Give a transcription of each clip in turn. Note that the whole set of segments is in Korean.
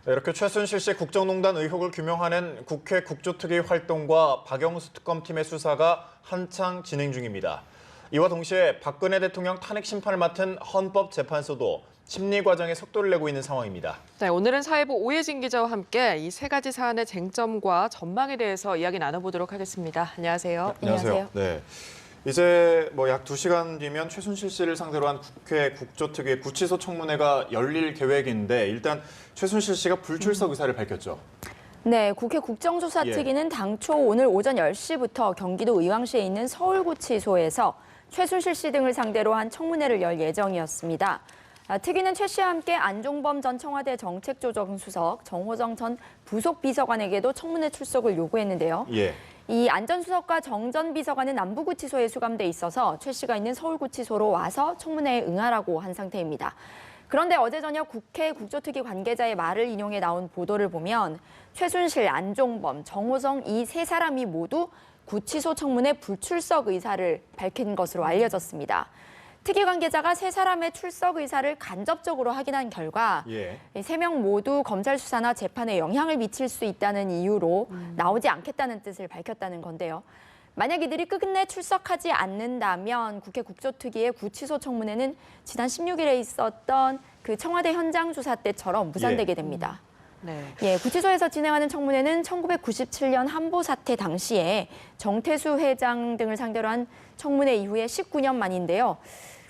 네, 이렇게 최순실 씨 국정농단 의혹을 규명하는 국회 국조특위 활동과 박영수 특검팀의 수사가 한창 진행 중입니다. 이와 동시에 박근혜 대통령 탄핵 심판을 맡은 헌법재판소도 심리 과정에 속도를 내고 있는 상황입니다. 네, 오늘은 사회부 오혜진 기자와 함께 이 세 가지 사안의 쟁점과 전망에 대해서 이야기 나눠보도록 하겠습니다. 안녕하세요. 안녕하세요. 네. 이제 약 2시간 뒤면 최순실 씨를 상대로 한 국회 국조특위 구치소 청문회가 열릴 계획인데 일단 최순실 씨가 불출석 의사를 밝혔죠. 네, 국회 국정조사특위는 당초 오늘 오전 10시부터 경기도 의왕시에 있는 서울구치소에서 최순실 씨 등을 상대로 한 청문회를 열 예정이었습니다. 특위는 최 씨와 함께 안종범 전 청와대 정책조정수석, 정호정 전 부속비서관에게도 청문회 출석을 요구했는데요. 이 안 전 수석과 정 전 비서관은 남부구치소에 수감돼 있어서 최 씨가 있는 서울구치소로 와서 청문회에 응하라고 한 상태입니다. 그런데 어제 저녁 국회 국조특위 관계자의 말을 인용해 나온 보도를 보면 최순실, 안종범, 정호성 이 세 사람이 모두 구치소 청문회 불출석 의사를 밝힌 것으로 알려졌습니다. 특위 관계자가 세 사람의 출석 의사를 간접적으로 확인한 결과 세 명 모두 검찰 수사나 재판에 영향을 미칠 수 있다는 이유로 나오지 않겠다는 뜻을 밝혔다는 건데요. 만약 이들이 끝내 출석하지 않는다면 국회 국조특위의 구치소 청문회는 지난 16일에 있었던 그 청와대 현장 조사 때처럼 무산되게 됩니다. 구치소에서 진행하는 청문회는 1997년 한보 사태 당시에 정태수 회장 등을 상대로 한 청문회 이후에 19년 만인데요.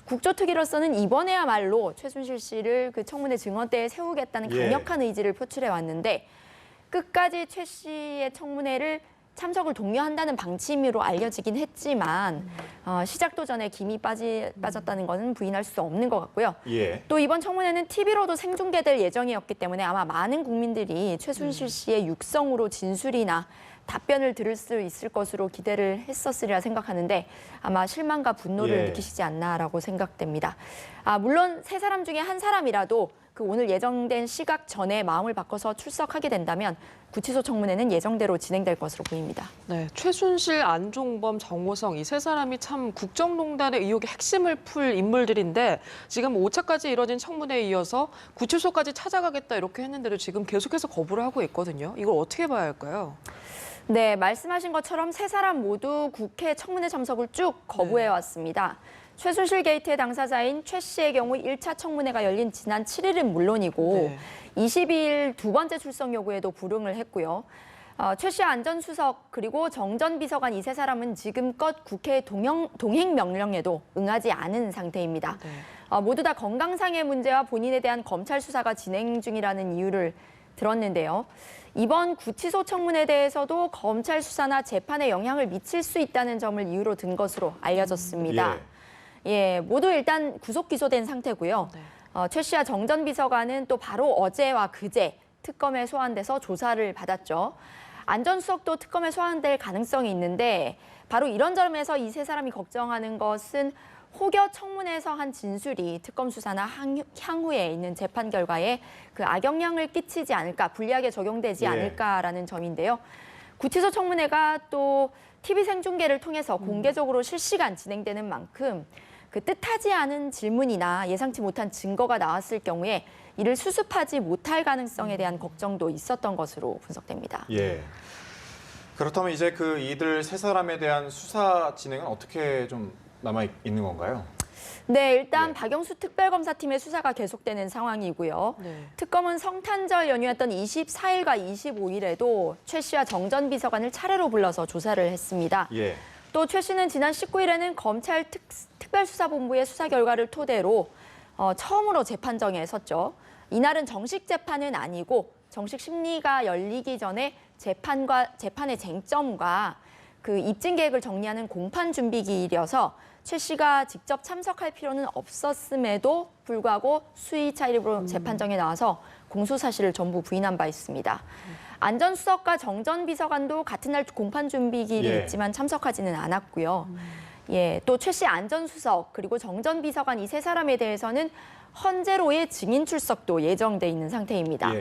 국조특위로서는 이번에야말로 최순실 씨를 그 청문회 증언대에 세우겠다는 강력한 의지를 표출해 왔는데 끝까지 최 씨의 청문회를 참석을 독려한다는 방침으로 알려지긴 했지만 시작도 전에 김이 빠졌다는 것은 부인할 수 없는 것 같고요. 또 이번 청문회는 TV로도 생중계될 예정이었기 때문에 아마 많은 국민들이 최순실 씨의 육성으로 진술이나 답변을 들을 수 있을 것으로 기대를 했었으리라 생각하는데 아마 실망과 분노를 느끼시지 않나라고 생각됩니다. 물론 세 사람 중에 한 사람이라도 그 오늘 예정된 시각 전에 마음을 바꿔서 출석하게 된다면 구치소 청문회는 예정대로 진행될 것으로 보입니다. 네, 최순실, 안종범, 정호성 이 세 사람이 참 국정농단의 의혹의 핵심을 풀 인물들인데 지금 5차까지 이뤄진 청문회에 이어서 구치소까지 찾아가겠다 이렇게 했는데도 지금 계속해서 거부를 하고 있거든요. 이걸 어떻게 봐야 할까요? 네, 말씀하신 것처럼 세 사람 모두 국회 청문회 참석을 쭉 거부해왔습니다. 최순실 게이트의 당사자인 최 씨의 경우 1차 청문회가 열린 지난 7일은 물론이고 22일 두 번째 출석 요구에도 불응을 했고요. 최 씨 안 전 수석 그리고 정 전 비서관 이 세 사람은 지금껏 국회 동행 명령에도 응하지 않은 상태입니다. 모두 다 건강상의 문제와 본인에 대한 검찰 수사가 진행 중이라는 이유를 들었는데요. 이번 구치소 청문회에 대해서도 검찰 수사나 재판에 영향을 미칠 수 있다는 점을 이유로 든 것으로 알려졌습니다. 모두 일단 구속 기소된 상태고요. 최 씨와 정 전 비서관은 또 바로 어제와 그제 특검에 소환돼서 조사를 받았죠. 안 전 수석도 특검에 소환될 가능성이 있는데 바로 이런 점에서 이 세 사람이 걱정하는 것은 혹여 청문회에서 한 진술이 특검 수사나 향후에 있는 재판 결과에 그 악영향을 끼치지 않을까, 불리하게 적용되지 않을까라는 점인데요. 구치소 청문회가 또 TV 생중계를 통해서 공개적으로 실시간 진행되는 만큼 그 뜻하지 않은 질문이나 예상치 못한 증거가 나왔을 경우에 이를 수습하지 못할 가능성에 대한 걱정도 있었던 것으로 분석됩니다. 그렇다면 이제 이들 세 사람에 대한 수사 진행은 어떻게 좀 남아 있는 건가요? 네, 일단 박영수 특별검사팀의 수사가 계속되는 상황이고요. 특검은 성탄절 연휴였던 24일과 25일에도 최 씨와 정 전 비서관을 차례로 불러서 조사를 했습니다. 또 최 씨는 지난 19일에는 검찰 특별수사본부의 수사 결과를 토대로 처음으로 재판정에 섰죠. 이날은 정식 재판은 아니고 정식 심리가 열리기 전에 재판의 쟁점과 그 입증 계획을 정리하는 공판 준비기일이어서 최 씨가 직접 참석할 필요는 없었음에도 불구하고 수위 차이로 재판정에 나와서 공소 사실을 전부 부인한 바 있습니다. 안 전 수석과 정 전 비서관도 같은 날 공판 준비기일이 있지만 참석하지는 않았고요. 또 최 씨 안 전 수석 그리고 정 전 비서관 이 세 사람에 대해서는 헌재로의 증인 출석도 예정돼 있는 상태입니다.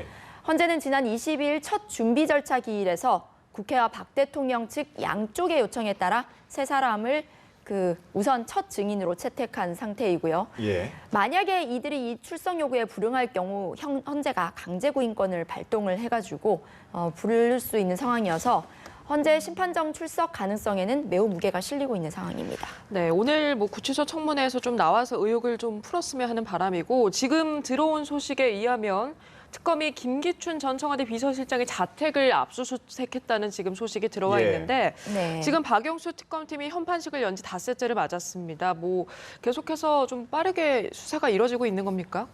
헌재는 지난 22일 첫 준비 절차 기일에서 국회와 박 대통령 측 양쪽의 요청에 따라 세 사람을 우선 첫 증인으로 채택한 상태이고요. 예. 만약에 이들이 이 출석 요구에 불응할 경우 헌재가 강제구인권을 발동을 해가지고 부를 수 있는 상황이어서 헌재 심판정 출석 가능성에는 매우 무게가 실리고 있는 상황입니다. 네, 오늘 구치소 청문회에서 좀 나와서 의혹을 좀 풀었으면 하는 바람이고 지금 들어온 소식에 의하면 특검이 김기춘 전 청와대 비서실장의 자택을 압수수색했다는 지금 소식이 들어와 예. 있는데 네. 지금 박영수 특검팀이 현판식을 연 지 닷새째를 맞았습니다. 계속해서 좀 빠르게 수사가 이뤄지고 있는 겁니까?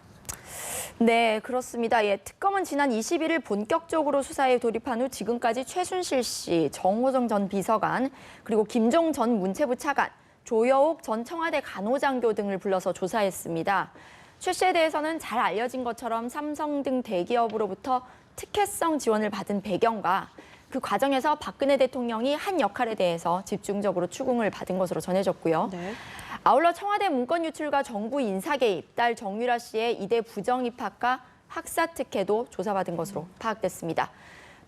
네, 그렇습니다. 예, 특검은 지난 21일 본격적으로 수사에 돌입한 후 지금까지 최순실 씨, 정호정 전 비서관, 그리고 김종 전 문체부 차관, 조여옥 전 청와대 간호장교 등을 불러서 조사했습니다. 최 씨에 대해서는 잘 알려진 것처럼 삼성 등 대기업으로부터 특혜성 지원을 받은 배경과 그 과정에서 박근혜 대통령이 한 역할에 대해서 집중적으로 추궁을 받은 것으로 전해졌고요. 네. 아울러 청와대 문건 유출과 정부 인사 개입, 딸 정유라 씨의 이대 부정 입학과 학사 특혜도 조사받은 것으로 파악됐습니다.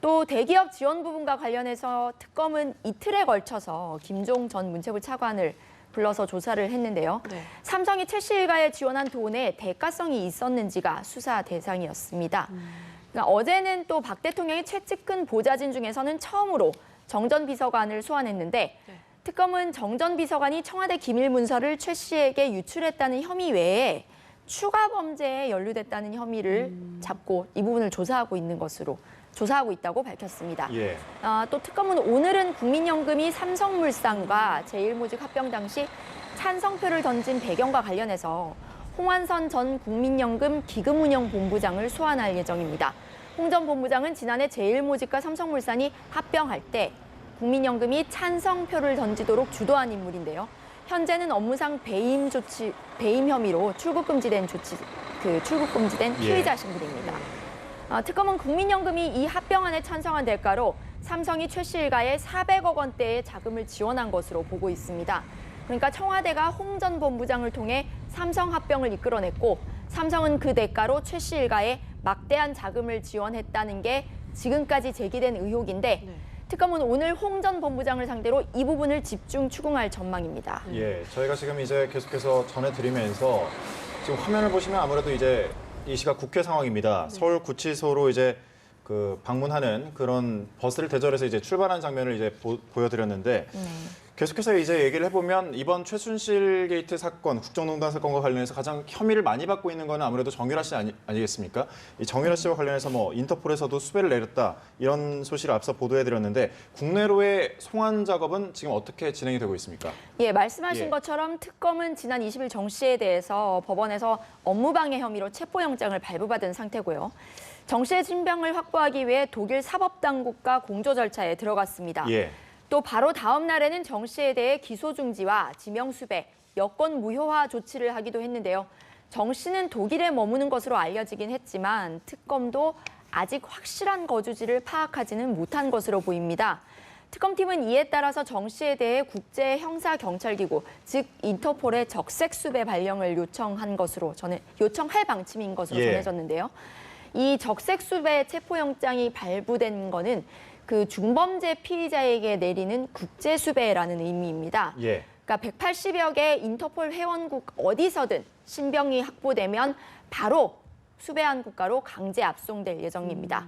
또 대기업 지원 부분과 관련해서 특검은 이틀에 걸쳐서 김종 전 문체부 차관을 불러서 조사를 했는데요. 네. 삼성이 최 씨 일가에 지원한 돈에 대가성이 있었는지가 수사 대상이었습니다. 그러니까 어제는 또 박 대통령의 최측근 보좌진 중에서는 처음으로 정 전 비서관을 소환했는데 네. 특검은 정 전 비서관이 청와대 기밀 문서를 최 씨에게 유출했다는 혐의 외에 추가 범죄에 연루됐다는 혐의를 잡고 이 부분을 조사하고 있다고 밝혔습니다. 예. 또 특검은 오늘은 국민연금이 삼성물산과 제일모직 합병 당시 찬성표를 던진 배경과 관련해서 홍완선 전 국민연금 기금운영본부장을 소환할 예정입니다. 홍 전 본부장은 지난해 제일모직과 삼성물산이 합병할 때 국민연금이 찬성표를 던지도록 주도한 인물인데요. 현재는 업무상 배임 혐의로 출국 금지된 피의자 신분입니다. 특검은 국민연금이 이 합병안에 찬성한 대가로 삼성이 최 씨 일가에 400억 원대의 자금을 지원한 것으로 보고 있습니다. 그러니까 청와대가 홍 전 본부장을 통해 삼성 합병을 이끌어냈고 삼성은 그 대가로 최 씨 일가에 막대한 자금을 지원했다는 게 지금까지 제기된 의혹인데 네. 특검은 오늘 홍 전 본부장을 상대로 이 부분을 집중 추궁할 전망입니다. 예. 저희가 지금 이제 계속해서 전해드리면서 지금 화면을 보시면 아무래도 이제 이 시각 국회 상황입니다. 서울 구치소로 이제 방문하는 그런 버스를 대절해서 이제 출발한 장면을 이제 보여드렸는데 계속해서 이제 얘기를 해보면 이번 최순실 게이트 사건, 국정농단 사건과 관련해서 가장 혐의를 많이 받고 있는 거는 아무래도 정유라 씨 아니겠습니까? 이 정유라 씨와 관련해서 인터폴에서도 수배를 내렸다 이런 소식을 앞서 보도해드렸는데 국내로의 송환 작업은 지금 어떻게 진행이 되고 있습니까? 예, 말씀하신 예. 것처럼 특검은 지난 20일 정 씨에 대해서 법원에서 업무방해 혐의로 체포영장을 발부받은 상태고요. 정 씨의 신병을 확보하기 위해 독일 사법당국과 공조 절차에 들어갔습니다. 예. 또 바로 다음 날에는 정 씨에 대해 기소 중지와 지명 수배, 여권 무효화 조치를 하기도 했는데요. 정 씨는 독일에 머무는 것으로 알려지긴 했지만 특검도 아직 확실한 거주지를 파악하지는 못한 것으로 보입니다. 특검팀은 이에 따라서 정 씨에 대해 국제형사경찰기구, 즉 인터폴에 적색 수배 발령을 요청할 방침인 것으로 예. 전해졌는데요. 이 적색 수배 체포영장이 발부된 거는 그 중범죄 피의자에게 내리는 국제 수배라는 의미입니다. 예. 그러니까 180여 개 인터폴 회원국 어디서든 신병이 확보되면 바로 수배한 국가로 강제 압송될 예정입니다.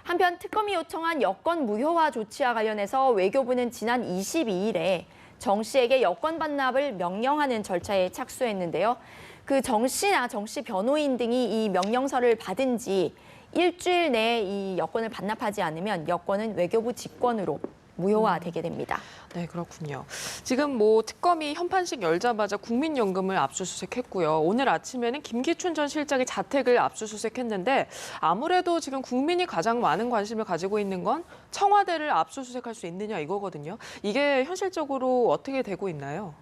한편 특검이 요청한 여권 무효화 조치와 관련해서 외교부는 지난 22일에 정 씨에게 여권 반납을 명령하는 절차에 착수했는데요. 그 정 씨나 정 씨 변호인 등이 이 명령서를 받은 지 일주일 내에 이 여권을 반납하지 않으면 여권은 외교부 직권으로 무효화되게 됩니다. 네, 그렇군요. 지금 특검이 현판식 열자마자 국민연금을 압수수색했고요. 오늘 아침에는 김기춘 전 실장의 자택을 압수수색했는데 아무래도 지금 국민이 가장 많은 관심을 가지고 있는 건 청와대를 압수수색할 수 있느냐 이거거든요. 이게 현실적으로 어떻게 되고 있나요?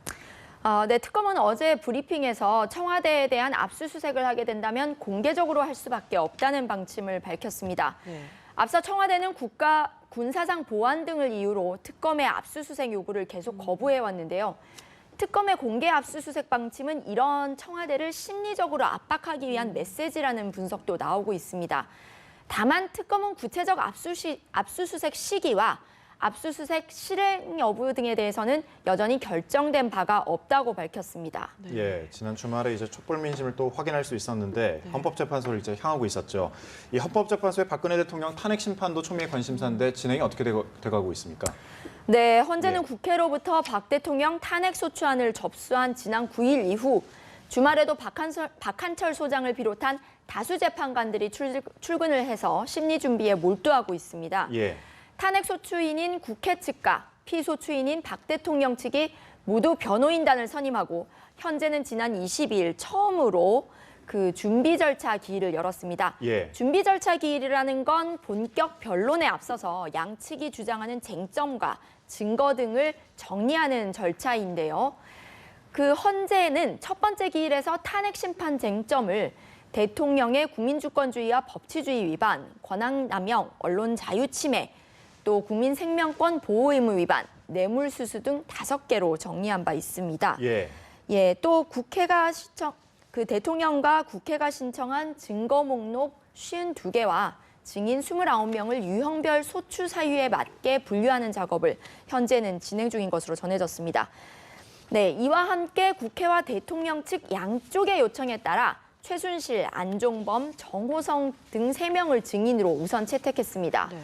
네, 특검은 어제 브리핑에서 청와대에 대한 압수수색을 하게 된다면 공개적으로 할 수밖에 없다는 방침을 밝혔습니다. 네. 앞서 청와대는 국가 군사상 보안 등을 이유로 특검의 압수수색 요구를 계속 거부해 왔는데요. 특검의 공개 압수수색 방침은 이런 청와대를 심리적으로 압박하기 위한 메시지라는 분석도 나오고 있습니다. 다만 특검은 구체적 압수수색 시기와 압수수색 실행 여부 등에 대해서는 여전히 결정된 바가 없다고 밝혔습니다. 예, 지난 주말에 이제 촛불 민심을 또 확인할 수 있었는데 헌법재판소를 이제 향하고 있었죠. 이 헌법재판소의 박근혜 대통령 탄핵 심판도 초미의 관심사인데 진행이 어떻게 돼가고 있습니까? 네, 현재는 예. 국회로부터 박 대통령 탄핵 소추안을 접수한 지난 9일 이후 주말에도 박한철 소장을 비롯한 다수 재판관들이 출근을 해서 심리 준비에 몰두하고 있습니다. 예. 탄핵 소추인인 국회 측과 피소추인인 박 대통령 측이 모두 변호인단을 선임하고 현재는 지난 22일 처음으로 그 준비 절차 기일을 열었습니다. 예. 준비 절차 기일이라는 건 본격 변론에 앞서서 양측이 주장하는 쟁점과 증거 등을 정리하는 절차인데요. 그 헌재는 첫 번째 기일에서 탄핵 심판 쟁점을 대통령의 국민주권주의와 법치주의 위반, 권한남용, 언론 자유 침해, 또 국민 생명권 보호 의무 위반, 뇌물수수 등 5개로 정리한 바 있습니다. 예. 예, 또 대통령과 국회가 신청한 증거 목록 52개와 증인 29명을 유형별 소추 사유에 맞게 분류하는 작업을 현재는 진행 중인 것으로 전해졌습니다. 네, 이와 함께 국회와 대통령 측 양쪽의 요청에 따라 최순실, 안종범, 정호성 등 3명을 증인으로 우선 채택했습니다. 네.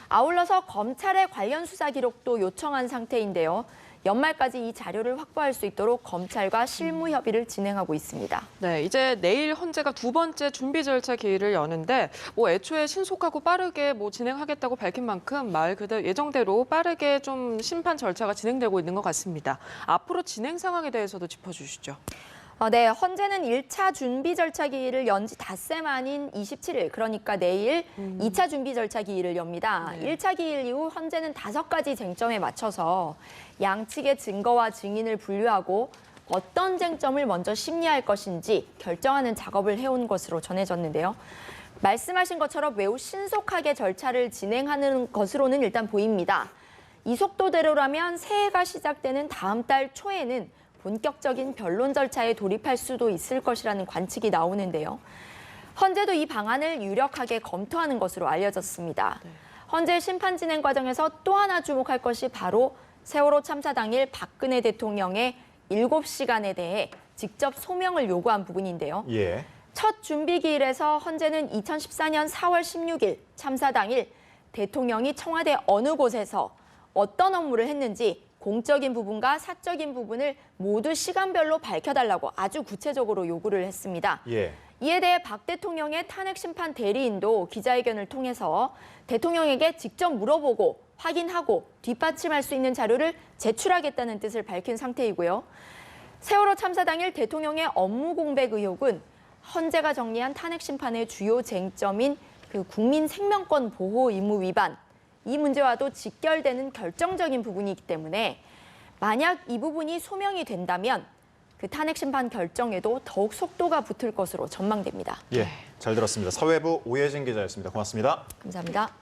아울러서 검찰의 관련 수사 기록도 요청한 상태인데요. 연말까지 이 자료를 확보할 수 있도록 검찰과 실무 협의를 진행하고 있습니다. 네, 이제 내일 헌재가 두 번째 준비 절차 기일을 여는데 애초에 신속하고 빠르게 진행하겠다고 밝힌 만큼 말 그대로 예정대로 빠르게 좀 심판 절차가 진행되고 있는 것 같습니다. 앞으로 진행 상황에 대해서도 짚어주시죠. 네, 헌재는 1차 준비 절차 기일을 연 지 닷새 만인 27일, 그러니까 내일 2차 준비 절차 기일을 엽니다. 네. 1차 기일 이후 헌재는 5가지 쟁점에 맞춰서 양측의 증거와 증인을 분류하고 어떤 쟁점을 먼저 심리할 것인지 결정하는 작업을 해온 것으로 전해졌는데요. 말씀하신 것처럼 매우 신속하게 절차를 진행하는 것으로는 일단 보입니다. 이 속도대로라면 새해가 시작되는 다음 달 초에는 본격적인 변론 절차에 돌입할 수도 있을 것이라는 관측이 나오는데요. 헌재도 이 방안을 유력하게 검토하는 것으로 알려졌습니다. 헌재 심판 진행 과정에서 또 하나 주목할 것이 바로 세월호 참사 당일 박근혜 대통령의 7시간에 대해 직접 소명을 요구한 부분인데요. 예. 첫 준비 기일에서 헌재는 2014년 4월 16일 참사 당일 대통령이 청와대 어느 곳에서 어떤 업무를 했는지 공적인 부분과 사적인 부분을 모두 시간별로 밝혀달라고 아주 구체적으로 요구를 했습니다. 예. 이에 대해 박 대통령의 탄핵 심판 대리인도 기자회견을 통해서 대통령에게 직접 물어보고 확인하고 뒷받침할 수 있는 자료를 제출하겠다는 뜻을 밝힌 상태이고요. 세월호 참사 당일 대통령의 업무 공백 의혹은 헌재가 정리한 탄핵 심판의 주요 쟁점인 그 국민 생명권 보호 의무 위반, 이 문제와도 직결되는 결정적인 부분이기 때문에 만약 이 부분이 소명이 된다면 그 탄핵 심판 결정에도 더욱 속도가 붙을 것으로 전망됩니다. 예, 잘 들었습니다. 사회부 오예진 기자였습니다. 고맙습니다. 감사합니다.